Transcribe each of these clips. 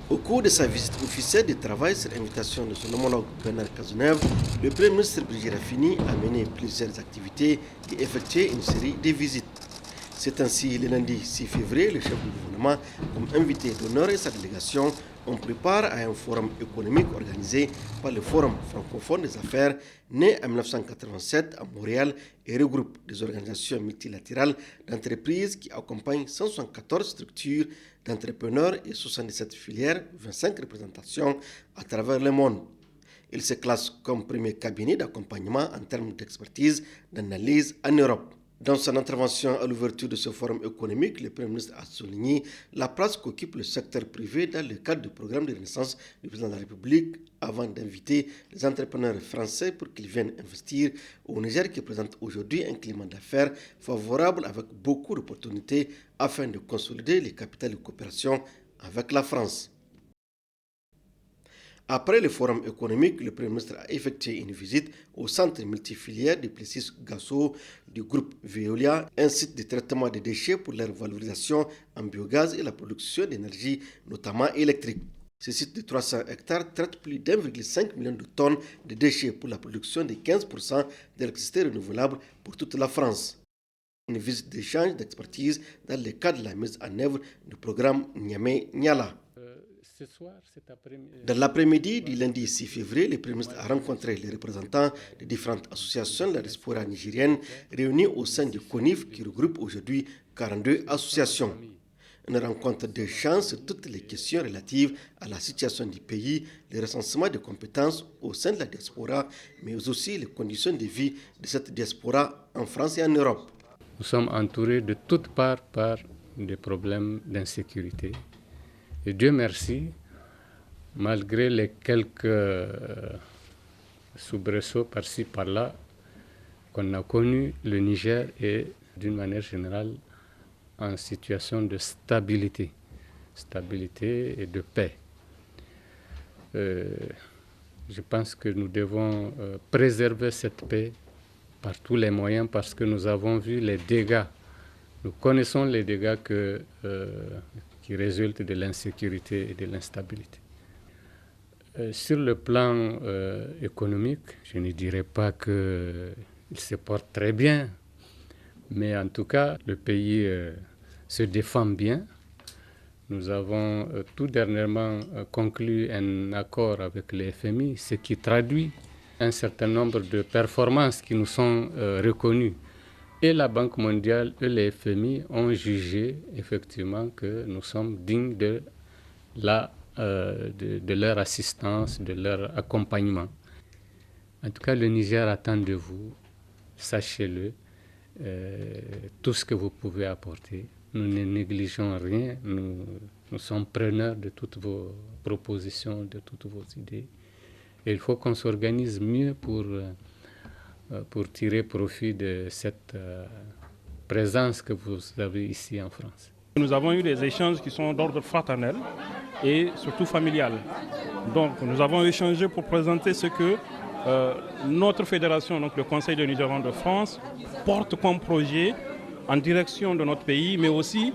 Au cours de sa visite officielle de travail sur invitation de son homologue Bernard Cazeneuve, le Premier ministre Brigitte Raffini a mené plusieurs activités et effectué une série de visites. C'est ainsi le lundi 6 février, le chef du gouvernement, comme invité d'honneur et sa délégation, on prépare à un forum économique organisé par le Forum francophone des affaires, né en 1987 à Montréal et regroupe des organisations multilatérales d'entreprises qui accompagnent 174 structures d'entrepreneurs et 77 filières, 25 représentations à travers le monde. Il se classe comme premier cabinet d'accompagnement en termes d'expertise, d'analyse en Europe. Dans son intervention à l'ouverture de ce forum économique, le Premier ministre a souligné la place qu'occupe le secteur privé dans le cadre du programme de renaissance du président de la République avant d'inviter les entrepreneurs français pour qu'ils viennent investir au Niger qui présente aujourd'hui un climat d'affaires favorable avec beaucoup d'opportunités afin de consolider les capitales de coopération avec la France. Après le forum économique, le Premier ministre a effectué une visite au centre multifilière de Plessis-Gasso du groupe Veolia, un site de traitement des déchets pour leur valorisation en biogaz et la production d'énergie, notamment électrique. Ce site de 300 hectares traite plus d'1,5 million de tonnes de déchets pour la production de 15% d'électricité renouvelable pour toute la France. Une visite d'échange d'expertise dans le cadre de la mise en œuvre du programme Niamey-Niala. Dans l'après-midi du lundi 6 février, le Premier ministre a rencontré les représentants de différentes associations de la diaspora nigérienne réunies au sein du CONIF qui regroupe aujourd'hui 42 associations. Une rencontre d'échange sur toutes les questions relatives à la situation du pays, le recensement des compétences au sein de la diaspora, mais aussi les conditions de vie de cette diaspora en France et en Europe. Nous sommes entourés de toutes parts par des problèmes d'insécurité. Et Dieu merci, malgré les quelques soubresauts par-ci, par-là qu'on a connus, le Niger est d'une manière générale en situation de stabilité et de paix. Je pense que nous devons préserver cette paix par tous les moyens parce que nous avons vu les dégâts. Nous connaissons les dégâts qui résultent de l'insécurité et de l'instabilité. Sur le plan économique, je ne dirais pas qu'il se porte très bien, mais en tout cas, le pays se défend bien. Nous avons tout dernièrement conclu un accord avec le FMI, ce qui traduit un certain nombre de performances qui nous sont reconnues. Et la Banque mondiale et le FMI ont jugé effectivement que nous sommes dignes de leur assistance, de leur accompagnement. En tout cas, le Niger attend de vous, sachez-le, tout ce que vous pouvez apporter. Nous ne négligeons rien, nous sommes preneurs de toutes vos propositions, de toutes vos idées. Et il faut qu'on s'organise mieux pour tirer profit de cette présence que vous avez ici en France. Nous avons eu des échanges qui sont d'ordre fraternel et surtout familial. Donc nous avons échangé pour présenter ce que notre fédération, donc le Conseil des Nigérians de France, porte comme projet en direction de notre pays, mais aussi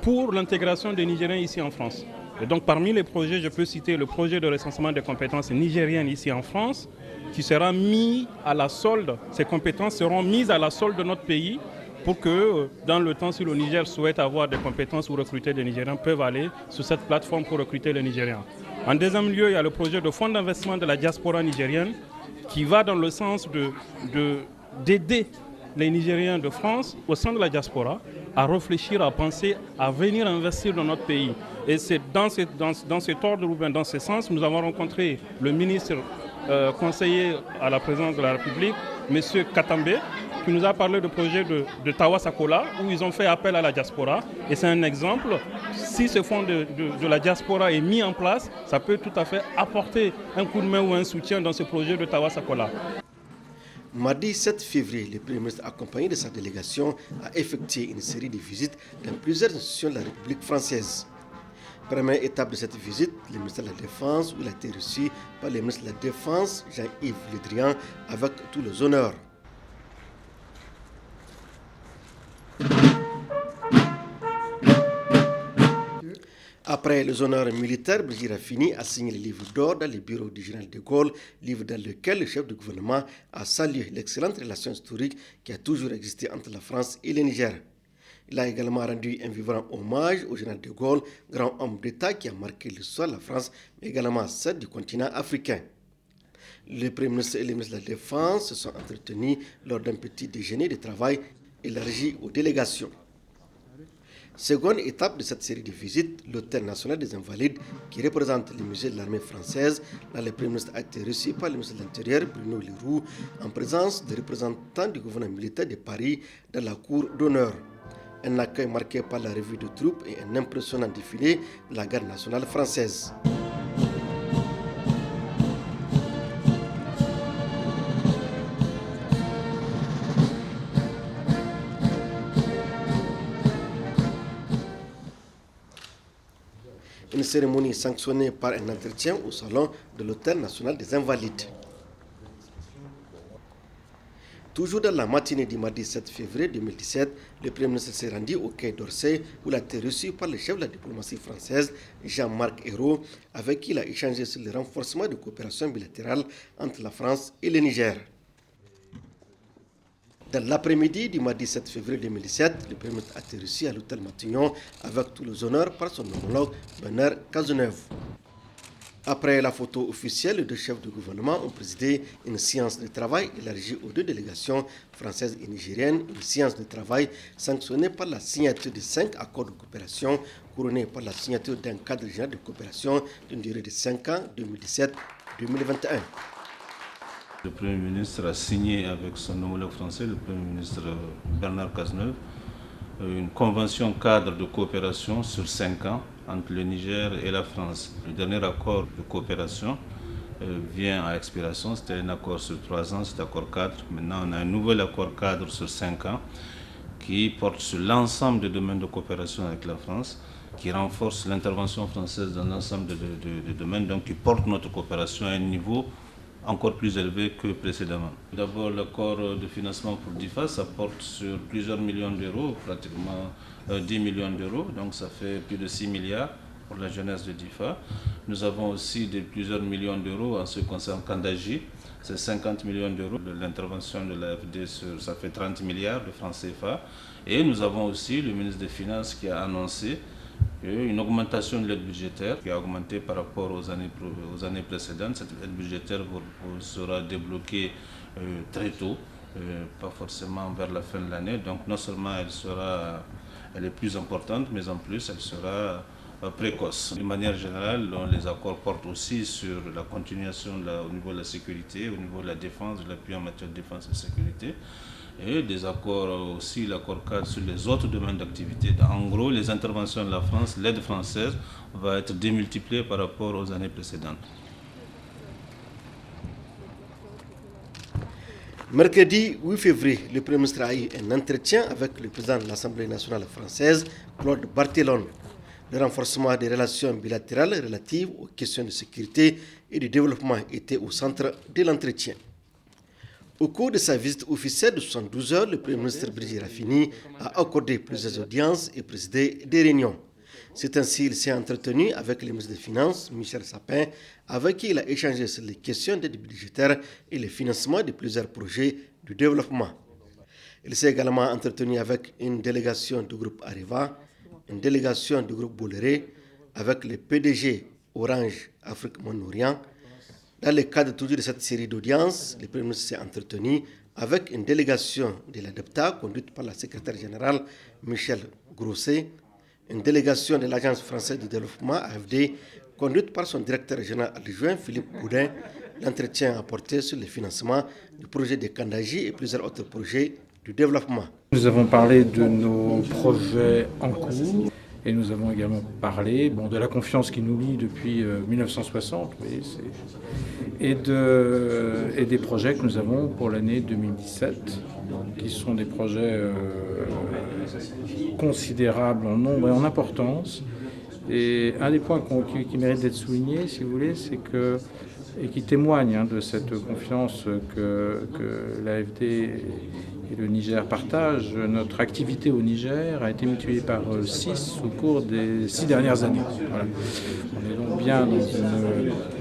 pour l'intégration des Nigériens ici en France. Et donc parmi les projets, je peux citer le projet de recensement des compétences nigériennes ici en France, qui sera mis à la solde, ces compétences seront mises à la solde de notre pays pour que dans le temps, si le Niger souhaite avoir des compétences ou recruter des Nigériens, peuvent aller sur cette plateforme pour recruter les Nigériens. En deuxième lieu, il y a le projet de fonds d'investissement de la diaspora nigérienne qui va dans le sens d'aider les Nigériens de France au sein de la diaspora à réfléchir, à penser, à venir investir dans notre pays. Et c'est dans cet ordre ou bien dans ce sens, nous avons rencontré le ministre conseiller à la présidence de la République, M. Katambe, qui nous a parlé du projet de Tawa Sakola, où ils ont fait appel à la diaspora. Et c'est un exemple. Si ce fonds de la diaspora est mis en place, ça peut tout à fait apporter un coup de main ou un soutien dans ce projet de Tawa Sakola. Mardi 7 février, le Premier ministre, accompagné de sa délégation, a effectué une série de visites dans plusieurs institutions de la République française. Première étape de cette visite, le ministère de la Défense, où il a été reçu par le ministre de la Défense, Jean-Yves Le Drian, avec tous les honneurs. Après les honneurs militaires, Brigitte Raffini a signé le livre d'or dans le bureau du général de Gaulle, livre dans lequel le chef du gouvernement a salué l'excellente relation historique qui a toujours existé entre la France et le Niger. Il a également rendu un vivant hommage au général de Gaulle, grand homme d'État qui a marqué l'histoire de la France, mais également celle du continent africain. Le Premier ministre et le ministre de la Défense se sont entretenus lors d'un petit déjeuner de travail élargi aux délégations. Seconde étape de cette série de visites, l'Hôtel national des Invalides, qui représente le musée de l'armée française. Là, le Premier ministre a été reçu par le ministre de l'Intérieur, Bruno Le Roux, en présence des représentants du gouvernement militaire de Paris dans la cour d'honneur. Un accueil marqué par la revue de troupes et un impressionnant défilé de la garde nationale française. Une cérémonie sanctionnée par un entretien au salon de l'Hôtel national des Invalides. Toujours dans la matinée du mardi 7 février 2017, le Premier ministre s'est rendu au Quai d'Orsay où il a été reçu par le chef de la diplomatie française, Jean-Marc Ayrault, avec qui il a échangé sur le renforcement de coopération bilatérale entre la France et le Niger. Dans l'après-midi du mardi 7 février 2017, le Premier ministre a été reçu à l'hôtel Matignon avec tous les honneurs par son homologue Bernard Cazeneuve. Après la photo officielle, les deux chefs du gouvernement ont présidé une séance de travail élargie aux deux délégations françaises et nigériennes, une séance de travail sanctionnée par la signature de 5 accords de coopération, couronnée par la signature d'un cadre général de coopération d'une durée de 5 ans, 2017-2021. Le Premier ministre a signé avec son homologue français, le Premier ministre Bernard Cazeneuve, une convention cadre de coopération sur 5 ans entre le Niger et la France. Le dernier accord de coopération vient à expiration, c'était un accord sur 3 ans, cet accord cadre. Maintenant, on a un nouvel accord cadre sur 5 ans qui porte sur l'ensemble des domaines de coopération avec la France, qui renforce l'intervention française dans l'ensemble des domaines, donc qui porte notre coopération à un niveau encore plus élevé que précédemment. D'abord, l'accord de financement pour DIFA, ça porte sur plusieurs millions d'euros, pratiquement 10 millions d'euros, donc ça fait plus de 6 milliards pour la jeunesse de DIFA. Nous avons aussi plusieurs millions d'euros en ce qui concerne Kandaji, c'est 50 millions d'euros de l'intervention de l'AFD, ça fait 30 milliards de francs CFA. Et nous avons aussi le ministre des Finances qui a annoncé une augmentation de l'aide budgétaire qui a augmenté par rapport aux années précédentes. Cette aide budgétaire sera débloquée très tôt, pas forcément vers la fin de l'année. Donc non seulement elle est plus importante, mais en plus elle sera précoce. De manière générale, les accords portent aussi sur la continuation au niveau de la sécurité, au niveau de la défense, de l'appui en matière de défense et de sécurité. Et des accords aussi, l'accord cadre sur les autres domaines d'activité. En gros, les interventions de la France, l'aide française va être démultipliée par rapport aux années précédentes. Mercredi 8 février, le Premier ministre a eu un entretien avec le président de l'Assemblée nationale française, Claude Barthelone. Le renforcement des relations bilatérales relatives aux questions de sécurité et de développement était au centre de l'entretien. Au cours de sa visite officielle de 72 heures, le Premier ministre Brigitte Raffini a accordé plusieurs audiences et présidé des réunions. C'est ainsi qu'il s'est entretenu avec le ministre des Finances, Michel Sapin, avec qui il a échangé sur les questions d'aide budgétaire et le financement de plusieurs projets de développement. Il s'est également entretenu avec une délégation du groupe Areva, une délégation du groupe Bolloré, avec le PDG Orange Afrique Moyen-Orient. Dans le cadre toujours de cette série d'audiences, le Premier ministre s'est entretenu avec une délégation de l'ADEPTA conduite par la secrétaire générale Michel Grosset, une délégation de l'Agence française de développement AFD conduite par son directeur général adjoint Philippe Boudin. L'entretien a porté sur le financement du projet de Kandaji et plusieurs autres projets de développement. Nous avons parlé de nos projets en cours. Et nous avons également parlé de la confiance qui nous lie depuis 1960 et des projets que nous avons pour l'année 2017, qui sont des projets considérables en nombre et en importance. Et un des points qui mérite d'être souligné, si vous voulez, c'est que, et qui témoigne de cette confiance que l'AFD et le Niger partagent, notre activité au Niger a été multipliée par 6 au cours des 6 dernières années. Voilà. On est donc bien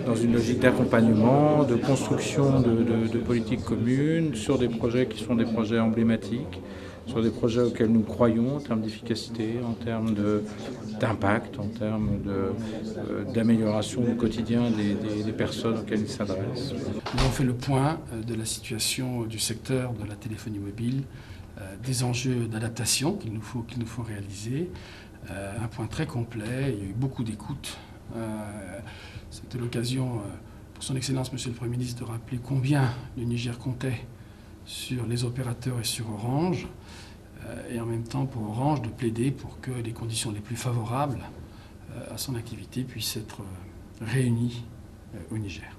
dans une logique d'accompagnement, de construction de politiques communes sur des projets qui sont des projets emblématiques, sur des projets auxquels nous croyons en termes d'efficacité, en termes d'impact, en termes d'amélioration du quotidien des personnes auxquelles ils s'adressent. Nous avons fait le point de la situation du secteur de la téléphonie mobile, des enjeux d'adaptation qu'il nous faut réaliser, un point très complet, il y a eu beaucoup d'écoute. C'était l'occasion pour son Excellence Monsieur le Premier ministre de rappeler combien le Niger comptait sur les opérateurs et sur Orange, et en même temps pour Orange de plaider pour que les conditions les plus favorables à son activité puissent être réunies au Niger.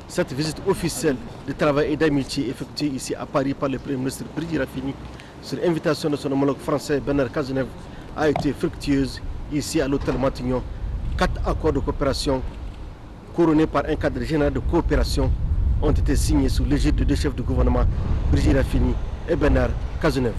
Cette visite officielle de travail et d'amitié effectuée ici à Paris par le Premier ministre Birji Rafini sur invitation de son homologue français Bernard Cazeneuve a été fructueuse ici à l'hôtel Matignon. 4 accords de coopération couronnés par un cadre général de coopération ont été signés sous l'égide de 2 chefs de gouvernement, Birji Rafini et Bernard Cazeneuve.